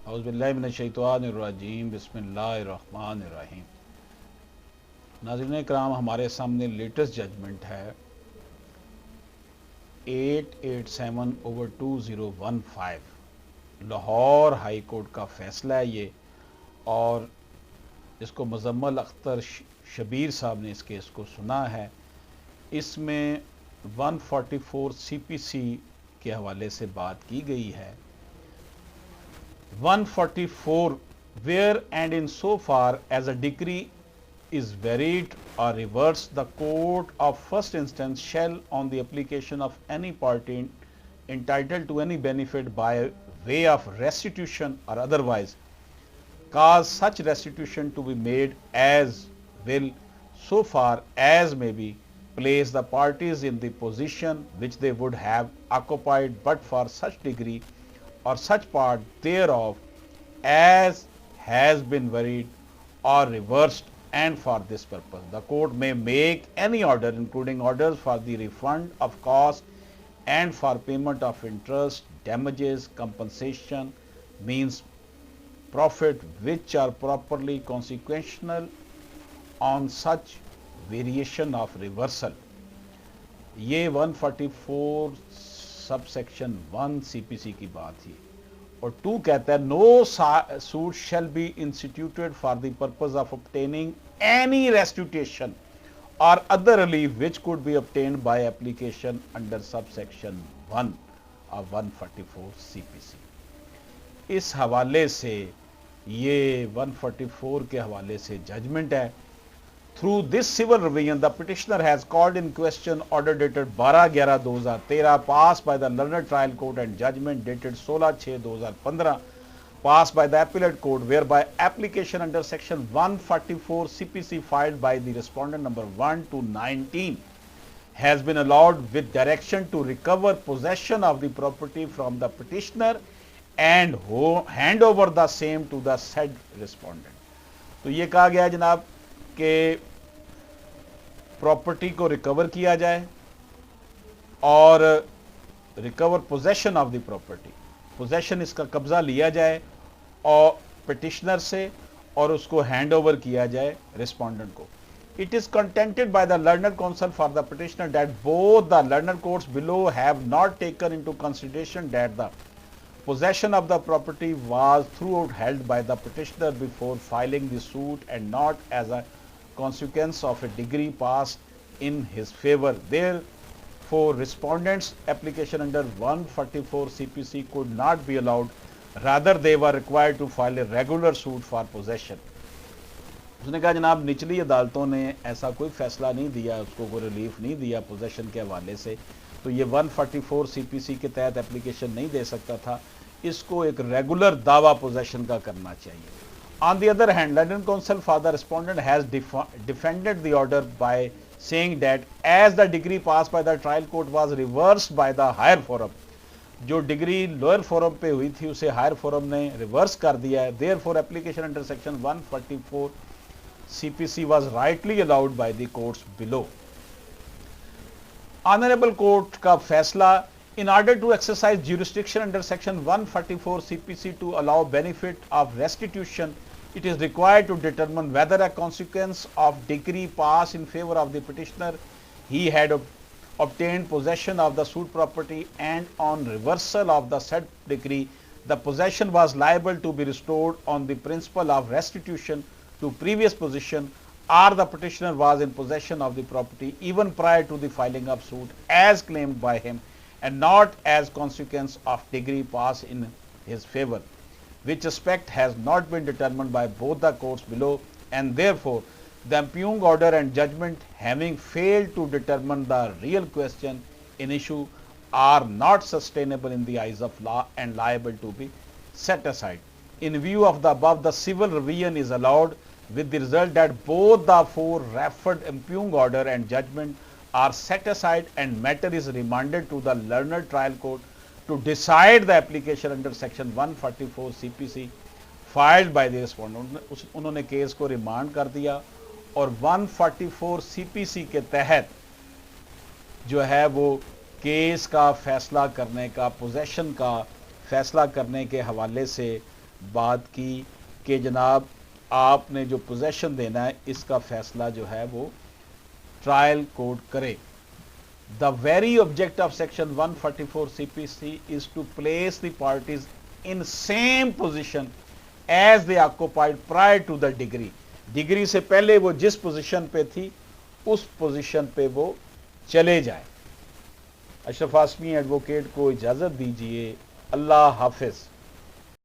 औज़ुबिल्लाहिमिनश्शैतानिर्रजीम बिस्मिल्लाहिर्रहमानिर्रहीम। नाज़रीन कराम, हमारे सामने लेटेस्ट जजमेंट है 887/2015 लाहौर हाई कोर्ट का फ़ैसला है ये, और इसको मुज़म्मल अख्तर शबीर साहब ने इस केस को सुना है। इसमें 144 CPC के हवाले से बात की गई है। 144 where and in so far as a decree is varied or reversed, the court of first instance shall, on the application of any party entitled to any benefit by way of restitution or otherwise, cause such restitution to be made as will, so far as may be, place the parties in the position which they would have occupied but for such degree or such part thereof as has been varied or reversed, and for this purpose the court may make any order, including orders for the refund of costs and for payment of interest, damages, compensation, means profit, which are properly consequential on such variation of reversal। ये 144 सब section 1 CPC की बात थी। और 2 कहता है no suit shall be instituted for the purpose of obtaining any restitution और other relief which could be obtained by application under sub section 1 of 144 CPC। इस हवाले से ये 144 के हवाले से जजमेंट है। Through this civil revision, the petitioner has called in question order dated 12/11/2013 passed by the learned trial court and judgment dated 16/6/2015 passed by the appellate court, whereby application under section 144 CPC filed by the respondent number 1 to 19 has been allowed with direction to recover possession of the property from the petitioner and hand over the same to the said respondent। तो ये कहा गया जनाब कि property को recover किया जाए और recover possession of the property, possession इसका कब्जा लिया जाए और पिटिशनर से और उसको हैंड ओवर किया जाए रिस्पोंडेंट को। It is contented by the learner council for the petitioner that both the learner courts below have not taken into consideration that the possession of the property was throughout held by the petitioner before filing the suit and not as a consequence of a decree passed in his favor। Therefore, respondents' application under 144 CPC could not be allowed, rather they were required to file a regular suit for possession। उसने कहा जनाब निचली अदालतों ने ऐसा कोई फैसला नहीं दिया, उसको कोई रिलीफ नहीं दिया पोजेशन के हवाले से, तो ये 144 CPC के तहत एप्लीकेशन नहीं दे सकता था, इसको एक रेगुलर दावा पोजेशन का करना चाहिए। On the other hand, London Council for the respondent has defended the order by saying that as the degree passed by the trial court was reversed by the higher forum, जो degree lower forum पे हुई थी उसे higher forum ने reverse कर दिया है। Therefore, application under section 144 CPC was rightly allowed by the courts below। Honourable court का फैसला, in order to exercise jurisdiction under section 144 CPC to allow benefit of restitution, it is required to determine whether a consequence of decree passed in favor of the petitioner he had obtained possession of the suit property, and on reversal of the said decree the possession was liable to be restored on the principle of restitution to previous possession, or the petitioner was in possession of the property even prior to the filing of suit as claimed by him and not as consequence of degree passed in his favor, which aspect has not been determined by both the courts below, and therefore the impugned order and judgment having failed to determine the real question in issue are not sustainable in the eyes of law and liable to be set aside। In view of the above, the civil revision is allowed with the result that both the four referred impugned order and judgment are set aside and matter is remanded to the learned trial court to decide the application under section 144 CPC filed by the respondent। उन्होंने case को remand कर दिया और 144 CPC के तहत जो है वो केस का फैसला करने का, पोजेशन का फैसला करने के हवाले से बात की कि जनाब आपने जो पोजेशन देना है इसका फैसला जो है वो ट्रायल कोर्ट करे। The very object of section 144 CPC is to place the parties in same position as they occupied prior to the degree. Degree से पहले वो जिस पोजीशन पे थी उस पोजीशन पे वो चले जाए। अशरफ आसमी एडवोकेट को इजाजत दीजिए। अल्लाह हाफिज।